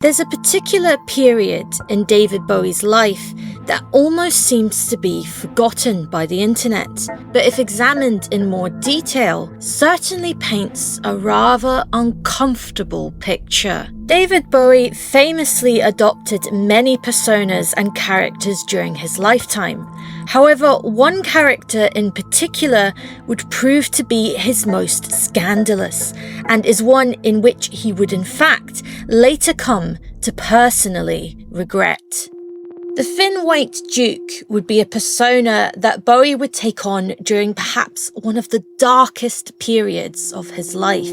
There's a particular period in David Bowie's life that almost seems to be forgotten by the internet, but if examined in more detail, certainly paints a rather uncomfortable picture. David Bowie famously adopted many personas and characters during his lifetime. However, one character in particular would prove to be his most scandalous, and is one in which he would in fact later come to personally regret. The Thin White Duke would be a persona that Bowie would take on during perhaps one of the darkest periods of his life.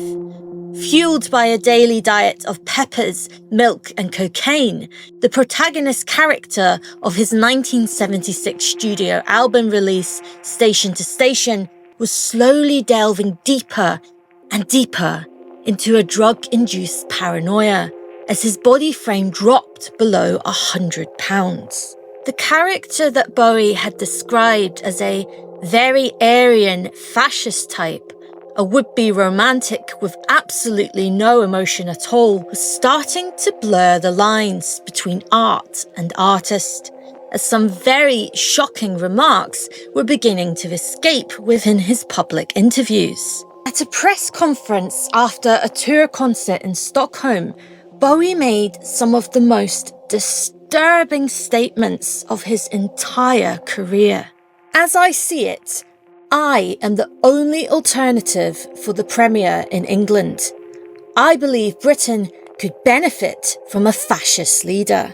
Fueled by a daily diet of peppers, milk and cocaine, the protagonist character of his 1976 studio album release, Station to Station, was slowly delving deeper and deeper into a drug-induced paranoia as his body frame dropped below 100 pounds. The character that Bowie had described as a very Aryan fascist type, a would-be romantic with absolutely no emotion at all, was starting to blur the lines between art and artist, as some very shocking remarks were beginning to escape within his public interviews. At a press conference after a tour concert in Stockholm, Bowie made some of the most disturbing statements of his entire career. As I see it, I am the only alternative for the Premier in England. I believe Britain could benefit from a fascist leader.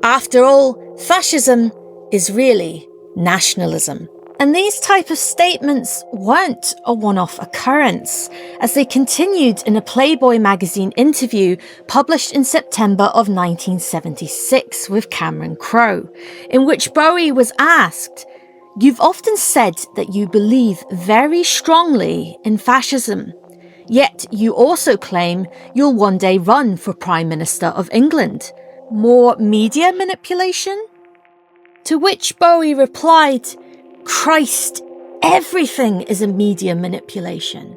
After all, fascism is really nationalism. And these type of statements weren't a one-off occurrence, as they continued in a Playboy magazine interview published in September of 1976 with Cameron Crowe, in which Bowie was asked, "You've often said that you believe very strongly in fascism, yet you also claim you'll one day run for Prime Minister of England. More media manipulation?" To which Bowie replied, "Christ, everything is a media manipulation.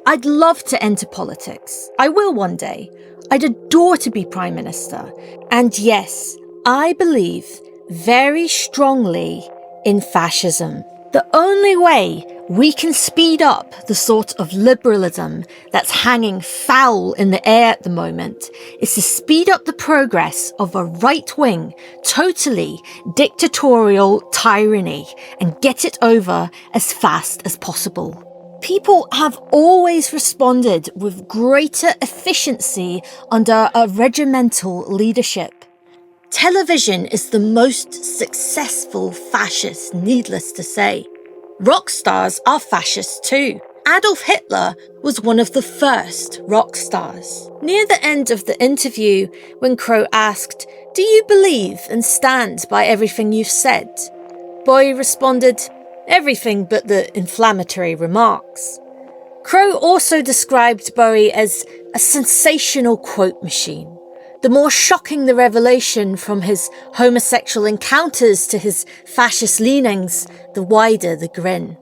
I'd love to enter politics. I will one day. I'd adore to be Prime Minister. And yes, I believe very strongly in fascism. The only way we can speed up the sort of liberalism that's hanging foul in the air at the moment is to speed up the progress of a right-wing, totally dictatorial tyranny and get it over as fast as possible. People have always responded with greater efficiency under a regimental leadership. Television is the most successful fascist, needless to say. Rock stars are fascists too. Adolf Hitler was one of the first rock stars. Near the end of the interview, when Crowe asked, "Do you believe and stand by everything you've said?" Bowie responded, "Everything but the inflammatory remarks." Crowe also described Bowie as a sensational quote machine. The more shocking the revelation from his homosexual encounters to his fascist leanings, the wider the grin.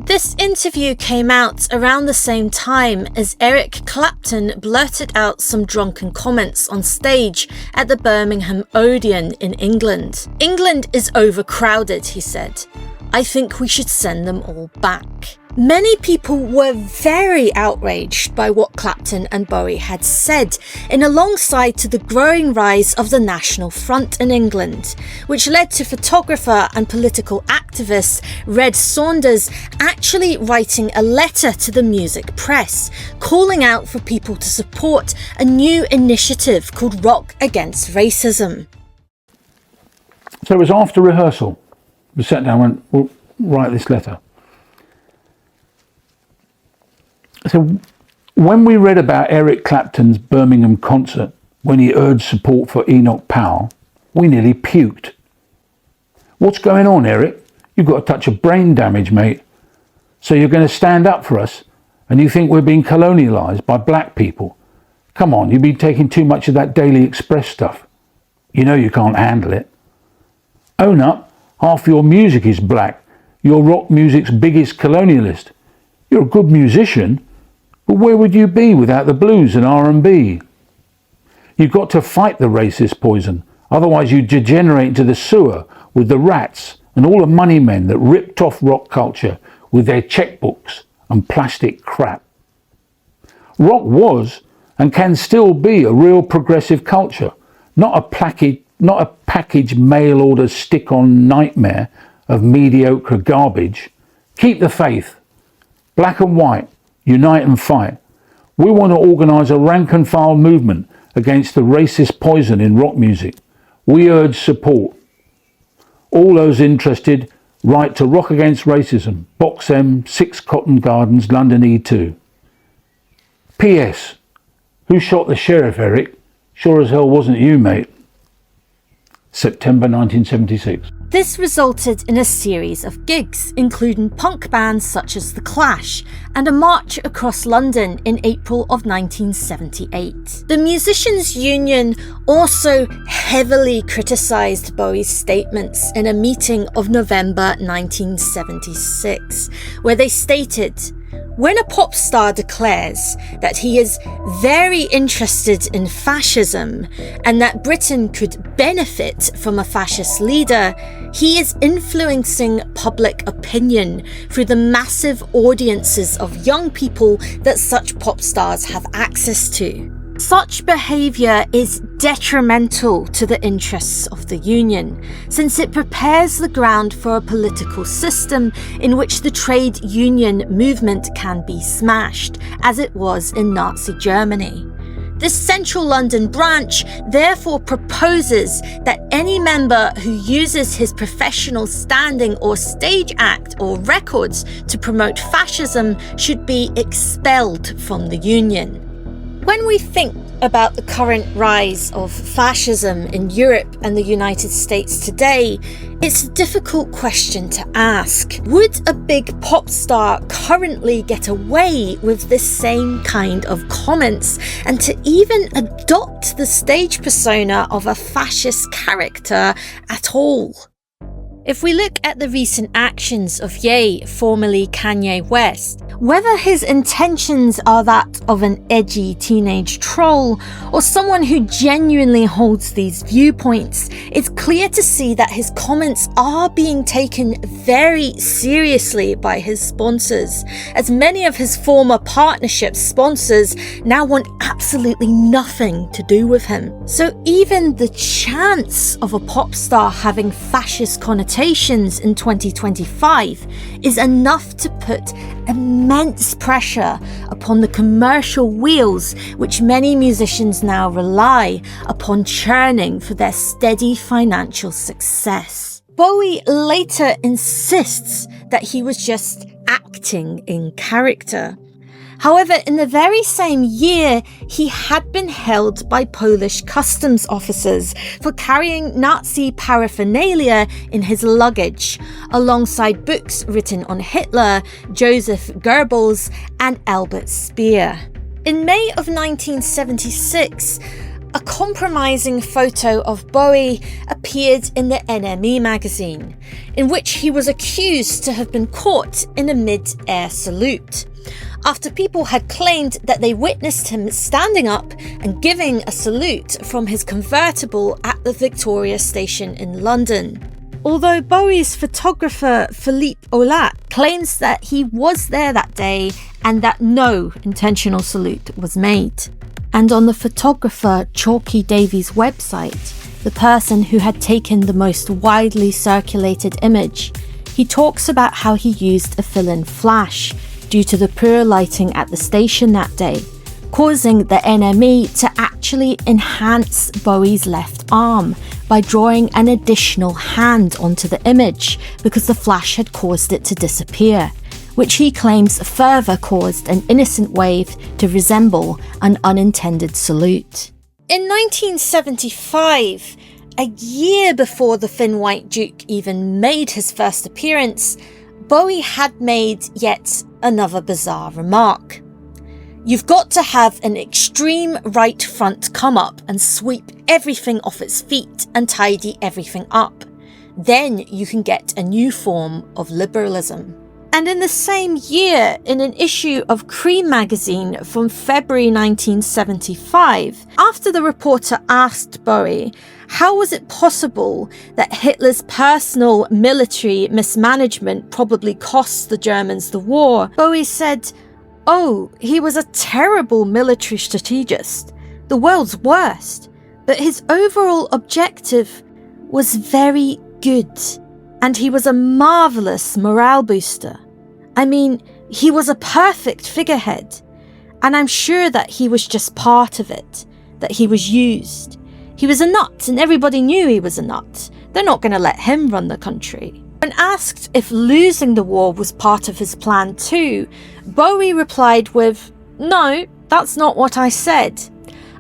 This interview came out around the same time as Eric Clapton blurted out some drunken comments on stage at the Birmingham Odeon in England. "England is overcrowded," he said. "I think we should send them all back." Many people were very outraged by what Clapton and Bowie had said, in alongside to the growing rise of the National Front in England, which led to photographer and political activist Red Saunders actually writing a letter to the music press, calling out for people to support a new initiative called Rock Against Racism. So it was after rehearsal. We sat down and went, "We'll write this letter." So when we read about Eric Clapton's Birmingham concert, when he urged support for Enoch Powell, we nearly puked. "What's going on, Eric? You've got a touch of brain damage, mate. So you're going to stand up for us, and you think we're being colonialised by black people? Come on, you've been taking too much of that Daily Express stuff. You know you can't handle it. Own up, half your music is black. You're rock music's biggest colonialist. You're a good musician, but where would you be without the blues and R&B? You've got to fight the racist poison, otherwise you degenerate into the sewer with the rats and all the money men that ripped off rock culture with their checkbooks and plastic crap. Rock was and can still be a real progressive culture, not a packaged mail order stick-on nightmare of mediocre garbage. Keep the faith. Black and white, unite and fight. We want to organise a rank and file movement against the racist poison in rock music. We urge support. All those interested, write to Rock Against Racism, Box M, 6 Cotton Gardens, London E2. P.S. Who shot the sheriff, Eric? Sure as hell wasn't you, mate. September 1976. This resulted in a series of gigs, including punk bands such as The Clash, and a march across London in April of 1978. The Musicians' Union also heavily criticised Bowie's statements in a meeting of November 1976, where they stated, "When a pop star declares that he is very interested in fascism and that Britain could benefit from a fascist leader, he is influencing public opinion through the massive audiences of young people that such pop stars have access to. Such behaviour is detrimental to the interests of the Union, since it prepares the ground for a political system in which the trade union movement can be smashed, as it was in Nazi Germany. This central London branch therefore proposes that any member who uses his professional standing or stage act or records to promote fascism should be expelled from the Union." When we think about the current rise of fascism in Europe and the United States today, it's a difficult question to ask. Would a big pop star currently get away with this same kind of comments and to even adopt the stage persona of a fascist character at all? If we look at the recent actions of Ye, formerly Kanye West, whether his intentions are that of an edgy teenage troll or someone who genuinely holds these viewpoints, it's clear to see that his comments are being taken very seriously by his sponsors, as many of his former partnership sponsors now want absolutely nothing to do with him. So even the chance of a pop star having fascist connotations in 2025 is enough to put immense pressure upon the commercial wheels which many musicians now rely upon churning for their steady financial success. Bowie later insists that he was just acting in character. However, in the very same year, he had been held by Polish customs officers for carrying Nazi paraphernalia in his luggage, alongside books written on Hitler, Joseph Goebbels, and Albert Speer. In May of 1976, a compromising photo of Bowie appeared in the NME magazine, in which he was accused to have been caught in a mid-air salute, after people had claimed that they witnessed him standing up and giving a salute from his convertible at the Victoria Station in London. Although Bowie's photographer Philippe Aulat claims that he was there that day and that no intentional salute was made. And on the photographer Chalky Davies' website, the person who had taken the most widely circulated image, he talks about how he used a fill-in flash due to the poor lighting at the station that day, causing the NME to actually enhance Bowie's left arm by drawing an additional hand onto the image because the flash had caused it to disappear, which he claims further caused an innocent wave to resemble an unintended salute. In 1975, a year before the Thin White Duke even made his first appearance, Bowie had made yet another bizarre remark. "You've got to have an extreme right front come up and sweep everything off its feet and tidy everything up. Then you can get a new form of liberalism." And in the same year, in an issue of Cream magazine from February 1975, after the reporter asked Bowie, how was it possible that Hitler's personal military mismanagement probably cost the Germans the war, Bowie said, "Oh, he was a terrible military strategist, the world's worst, but his overall objective was very good, and he was a marvellous morale booster. I mean, he was a perfect figurehead, and I'm sure that he was just part of it, that he was used. He was a nut, and everybody knew he was a nut. They're not going to let him run the country." When asked if losing the war was part of his plan too, Bowie replied with, "No, that's not what I said.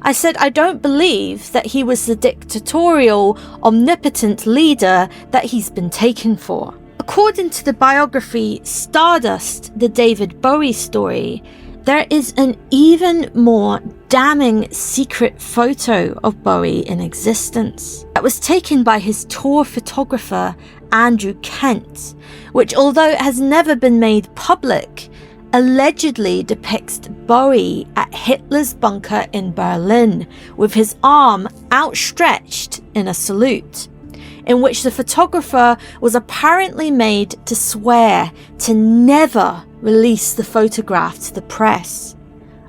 I said I don't believe that he was the dictatorial, omnipotent leader that he's been taken for." According to the biography Stardust, the David Bowie story, there is an even more damning secret photo of Bowie in existence that was taken by his tour photographer Andrew Kent, which, although it has never been made public, allegedly depicts Bowie at Hitler's bunker in Berlin with his arm outstretched in a salute, in which the photographer was apparently made to swear to never release the photograph to the press,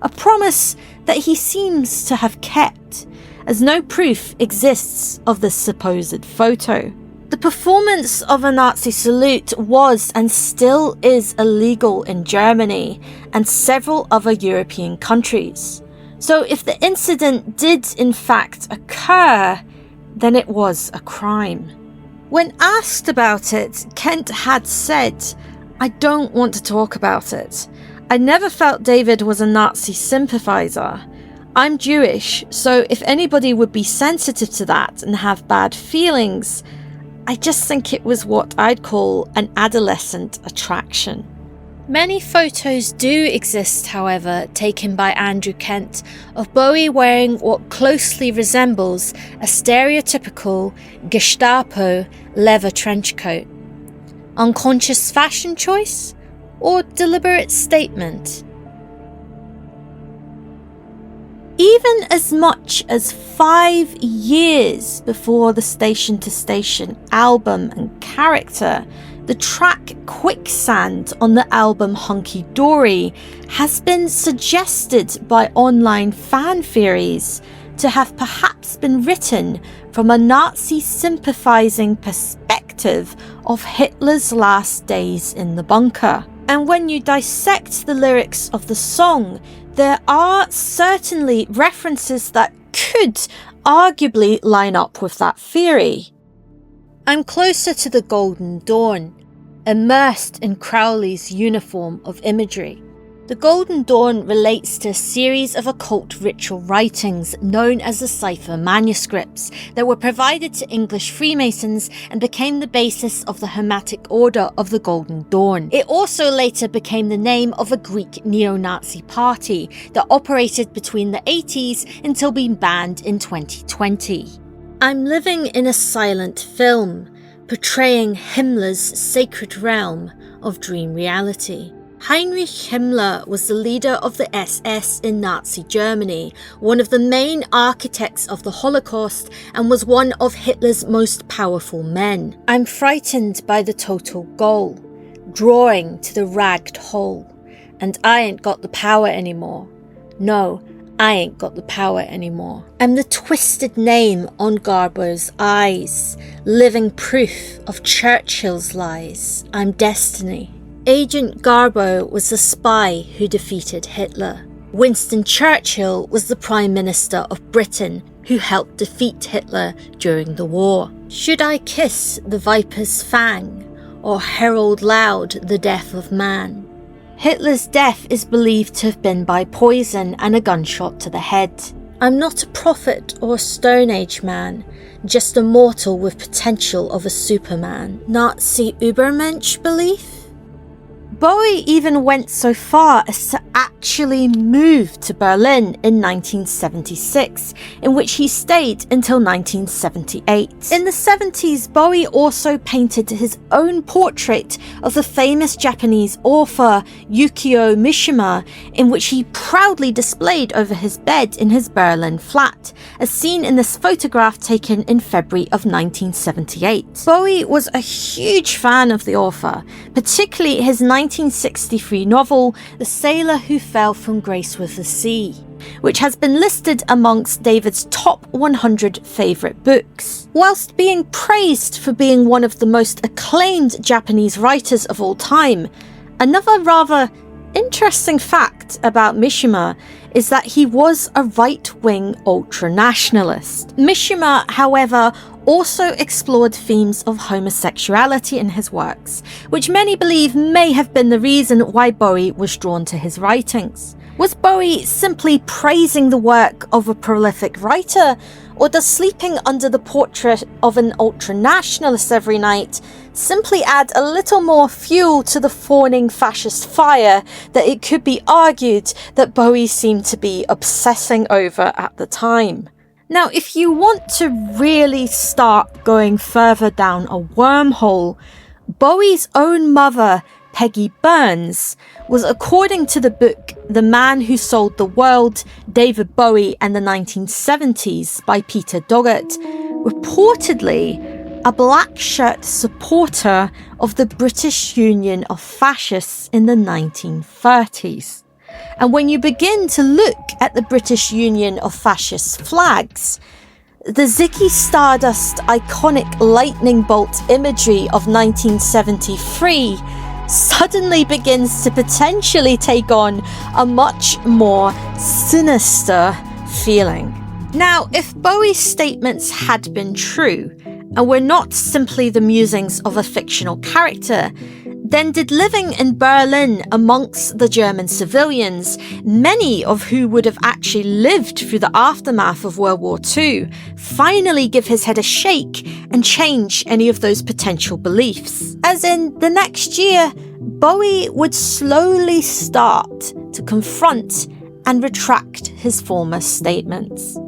a promise that he seems to have kept, as no proof exists of the supposed photo. The performance of a Nazi salute was and still is illegal in Germany and several other European countries. So if the incident did in fact occur, then it was a crime. When asked about it, Kent had said, "I don't want to talk about it. I never felt David was a Nazi sympathizer. I'm Jewish, so if anybody would be sensitive to that and have bad feelings, I just think it was what I'd call an adolescent attraction." Many photos do exist, however, taken by Andrew Kent of Bowie wearing what closely resembles a stereotypical Gestapo leather trench coat. Unconscious fashion choice or deliberate statement? Even as much as 5 years before the Station to Station album and character, the track Quicksand on the album Hunky Dory has been suggested by online fan theories to have perhaps been written from a Nazi sympathising perspective of Hitler's last days in the bunker. And when you dissect the lyrics of the song, there are certainly references that could arguably line up with that theory. I'm closer to the Golden Dawn, immersed in Crowley's uniform of imagery. The Golden Dawn relates to a series of occult ritual writings known as the cipher manuscripts that were provided to English Freemasons and became the basis of the Hermetic Order of the Golden Dawn. It also later became the name of a Greek neo-Nazi party that operated between the 80s until being banned in 2020. I'm living in a silent film, portraying Himmler's sacred realm of dream reality. Heinrich Himmler was the leader of the SS in Nazi Germany, one of the main architects of the Holocaust, and was one of Hitler's most powerful men. I'm frightened by the total goal, drawing to the ragged hole, and I ain't got the power anymore. No, I ain't got the power anymore. I'm the twisted name on Garbo's eyes, living proof of Churchill's lies. I'm destiny. Agent Garbo was the spy who defeated Hitler. Winston Churchill was the Prime Minister of Britain who helped defeat Hitler during the war. Should I kiss the viper's fang or herald loud the death of man? Hitler's death is believed to have been by poison and a gunshot to the head. I'm not a prophet or a Stone Age man, just a mortal with potential of a Superman. Nazi Übermensch belief? Bowie even went so far as to actually move to Berlin in 1976, in which he stayed until 1978. In the 70s, Bowie also painted his own portrait of the famous Japanese author Yukio Mishima, in which he proudly displayed over his bed in his Berlin flat, as seen in this photograph taken in February of 1978. Bowie was a huge fan of the author, particularly his 1963 novel, The Sailor Who Fell from Grace with the Sea, which has been listed amongst David's top 100 favourite books. Whilst being praised for being one of the most acclaimed Japanese writers of all time, another rather interesting fact about Mishima is that he was a right-wing ultra-nationalist. Mishima, however, also explored themes of homosexuality in his works, which many believe may have been the reason why Bowie was drawn to his writings. Was Bowie simply praising the work of a prolific writer, or does sleeping under the portrait of an ultra-nationalist every night simply add a little more fuel to the fawning fascist fire that it could be argued that Bowie seemed to be obsessing over at the time? Now, if you want to really start going further down a wormhole, Bowie's own mother, Peggy Burns, was, according to the book The Man Who Sold the World, David Bowie and the 1970s by Peter Doggett, reportedly a black shirt supporter of the British Union of Fascists in the 1930s. And when you begin to look at the British Union of Fascist flags, the Ziggy Stardust iconic lightning bolt imagery of 1973 suddenly begins to potentially take on a much more sinister feeling. Now, if Bowie's statements had been true, and were not simply the musings of a fictional character, then did living in Berlin amongst the German civilians, many of who would have actually lived through the aftermath of World War II, finally give his head a shake and change any of those potential beliefs? As in, the next year, Bowie would slowly start to confront and retract his former statements.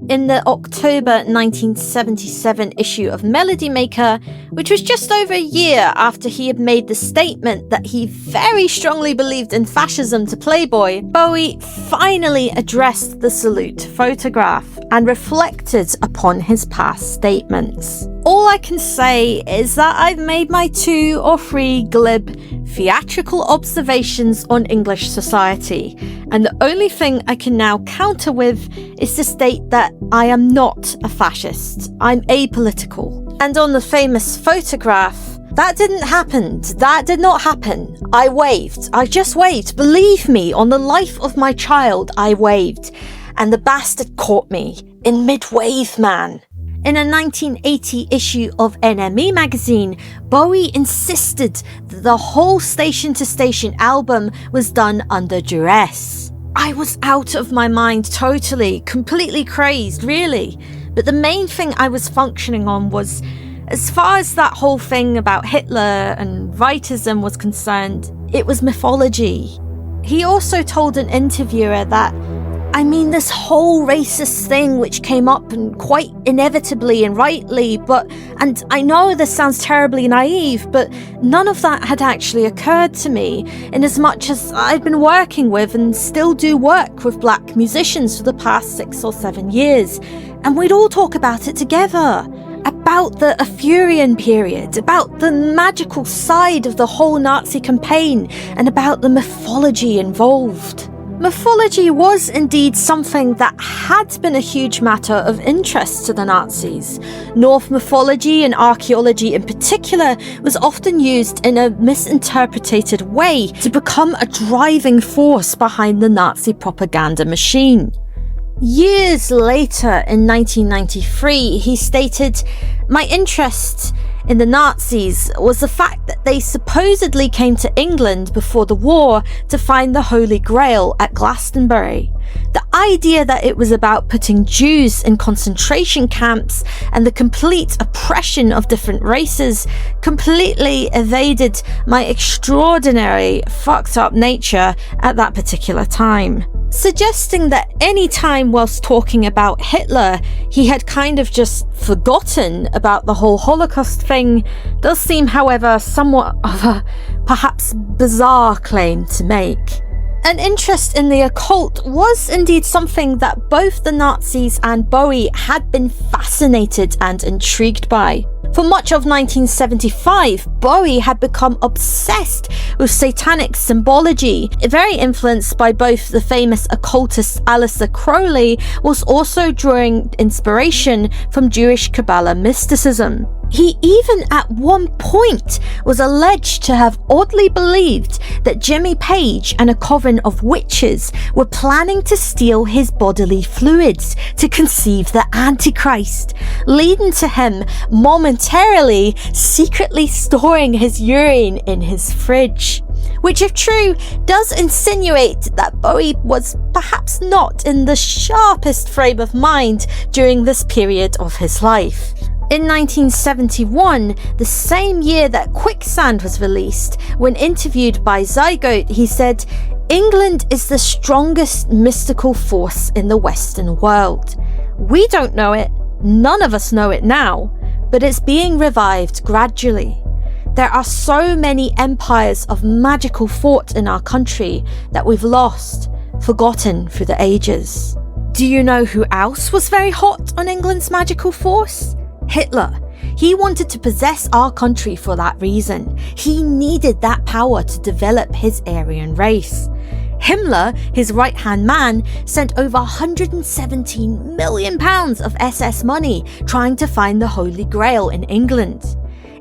In the October 1977 issue of Melody Maker, which was just over a year after he had made the statement that he very strongly believed in fascism to Playboy, Bowie finally addressed the salute photograph and reflected upon his past statements. All I can say is that I've made my 2 or 3 glib theatrical observations on English society, and the only thing I can now counter with is to state that I am not a fascist. I'm apolitical. And on the famous photograph, that didn't happen. That did not happen. I waved. I just waved. Believe me, on the life of my child, I waved. And the bastard caught me in mid-wave, man. In a 1980 issue of NME magazine, Bowie insisted that the whole Station to Station album was done under duress. I was out of my mind totally, completely crazed, really. But the main thing I was functioning on was, as far as that whole thing about Hitler and rightism was concerned, it was mythology. He also told an interviewer that, this whole racist thing which came up and quite inevitably and rightly, and I know this sounds terribly naive, but none of that had actually occurred to me, in as much as I'd been working with and still do work with black musicians for the past 6 or 7 years, and we'd all talk about it together. About the Afurian period, about the magical side of the whole Nazi campaign, and about the mythology involved. Mythology was indeed something that had been a huge matter of interest to the Nazis. Norse mythology and archaeology in particular was often used in a misinterpreted way to become a driving force behind the Nazi propaganda machine. Years later, in 1993, he stated, "My interest in the Nazis was the fact that they supposedly came to England before the war to find the Holy Grail at Glastonbury. The idea that it was about putting Jews in concentration camps and the complete oppression of different races completely evaded my extraordinary fucked up nature at that particular time. Suggesting that any time whilst talking about Hitler, he had kind of just forgotten about the whole Holocaust thing does seem, however, somewhat of a perhaps bizarre claim to make. An interest in the occult was indeed something that both the Nazis and Bowie had been fascinated and intrigued by. For much of 1975, Bowie had become obsessed with satanic symbology. Very influenced by both the famous occultist Aleister Crowley, was also drawing inspiration from Jewish Kabbalah mysticism. He even at one point was alleged to have oddly believed that Jimmy Page and a coven of witches were planning to steal his bodily fluids to conceive the Antichrist, leading to him momentarily secretly storing his urine in his fridge. Which, if true, does insinuate that Bowie was perhaps not in the sharpest frame of mind during this period of his life. In 1971, the same year that Quicksand was released, when interviewed by Zygote, he said, "England is the strongest mystical force in the Western world. We don't know it, none of us know it now, but it's being revived gradually. There are so many empires of magical thought in our country that we've lost, forgotten through the ages." Do you know who else was very hot on England's magical force? Hitler. He wanted to possess our country for that reason. He needed that power to develop his Aryan race. Himmler, his right-hand man, sent over £117 million of SS money trying to find the Holy Grail in England.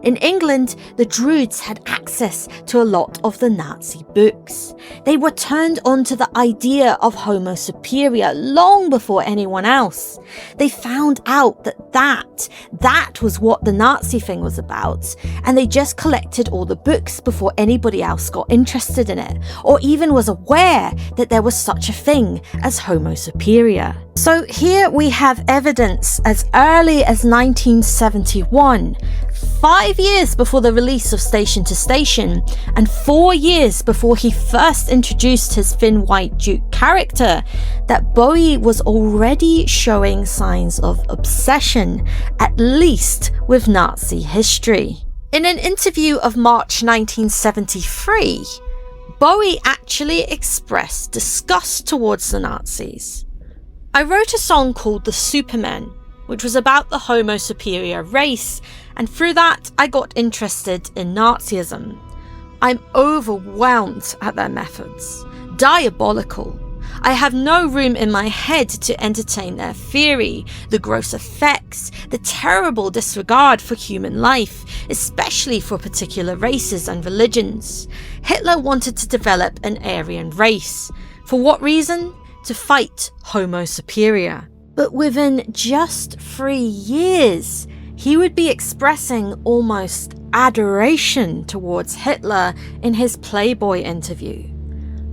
In England, the Druids had access to a lot of the Nazi books. They were turned on to the idea of Homo superior long before anyone else. They found out that was what the Nazi thing was about, and they just collected all the books before anybody else got interested in it, or even was aware that there was such a thing as Homo superior. So here we have evidence as early as 1971, 5 years before the release of Station to Station, and 4 years before he first introduced his Thin White Duke character, that Bowie was already showing signs of obsession, at least with Nazi history. In an interview of March 1973, Bowie actually expressed disgust towards the Nazis. "I wrote a song called The Supermen, which was about the Homo superior race, and through that I got interested in Nazism. I'm overwhelmed at their methods. Diabolical. I have no room in my head to entertain their theory, the gross effects, the terrible disregard for human life, especially for particular races and religions. Hitler wanted to develop an Aryan race. For what reason? To fight Homo superior. But within just 3 years, he would be expressing almost adoration towards Hitler in his Playboy interview.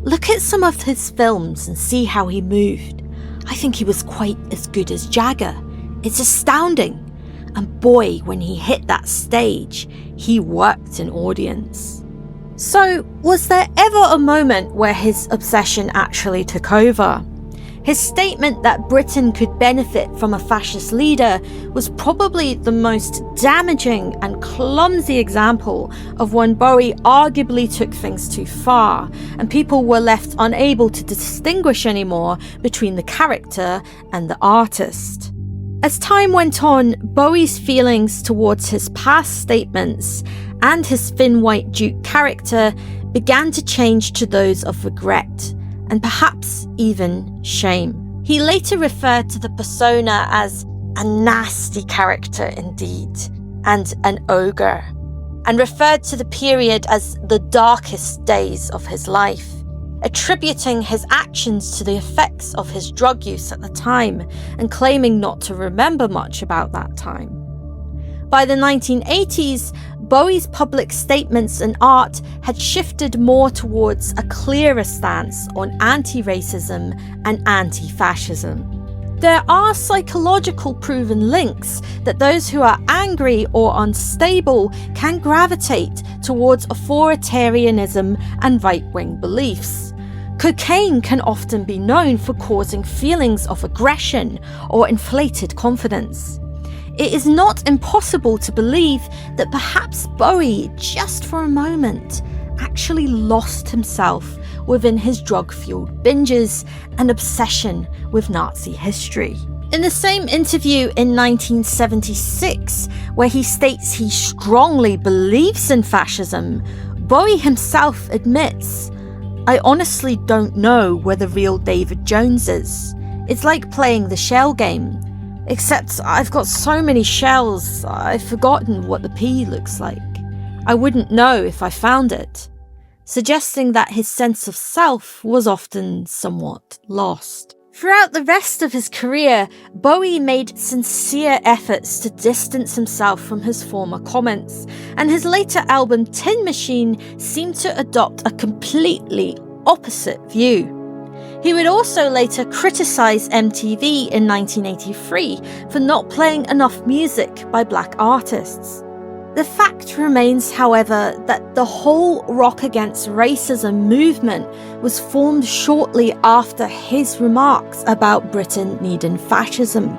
Look at some of his films and see how he moved. I think he was quite as good as Jagger. It's astounding. And boy, when he hit that stage, he worked an audience. So, was there ever a moment where his obsession actually took over? His statement that Britain could benefit from a fascist leader was probably the most damaging and clumsy example of when Bowie arguably took things too far, and people were left unable to distinguish anymore between the character and the artist. As time went on, Bowie's feelings towards his past statements and his Thin White Duke character began to change to those of regret, and perhaps even shame. He later referred to the persona as a nasty character indeed, and an ogre, and referred to the period as the darkest days of his life, attributing his actions to the effects of his drug use at the time, and claiming not to remember much about that time. By the 1980s, Bowie's public statements and art had shifted more towards a clearer stance on anti-racism and anti-fascism. There are psychological proven links that those who are angry or unstable can gravitate towards authoritarianism and right-wing beliefs. Cocaine can often be known for causing feelings of aggression or inflated confidence. It is not impossible to believe that perhaps Bowie, just for a moment, actually lost himself within his drug-fueled binges and obsession with Nazi history. In the same interview in 1976, where he states he strongly believes in fascism, Bowie himself admits, "I honestly don't know where the real David Jones is. It's like playing the shell game. Except I've got so many shells, I've forgotten what the P looks like. I wouldn't know if I found it," suggesting that his sense of self was often somewhat lost. Throughout the rest of his career, Bowie made sincere efforts to distance himself from his former comments, and his later album Tin Machine seemed to adopt a completely opposite view. He would also later criticize MTV in 1983 for not playing enough music by black artists. The fact remains, however, that the whole Rock Against Racism movement was formed shortly after his remarks about Britain needing fascism,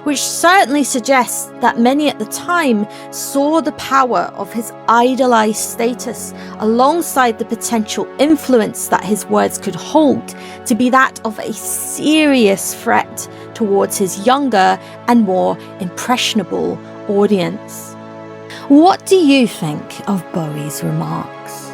which certainly suggests that many at the time saw the power of his idolized status alongside the potential influence that his words could hold to be that of a serious threat towards his younger and more impressionable audience. What do you think of Bowie's remarks?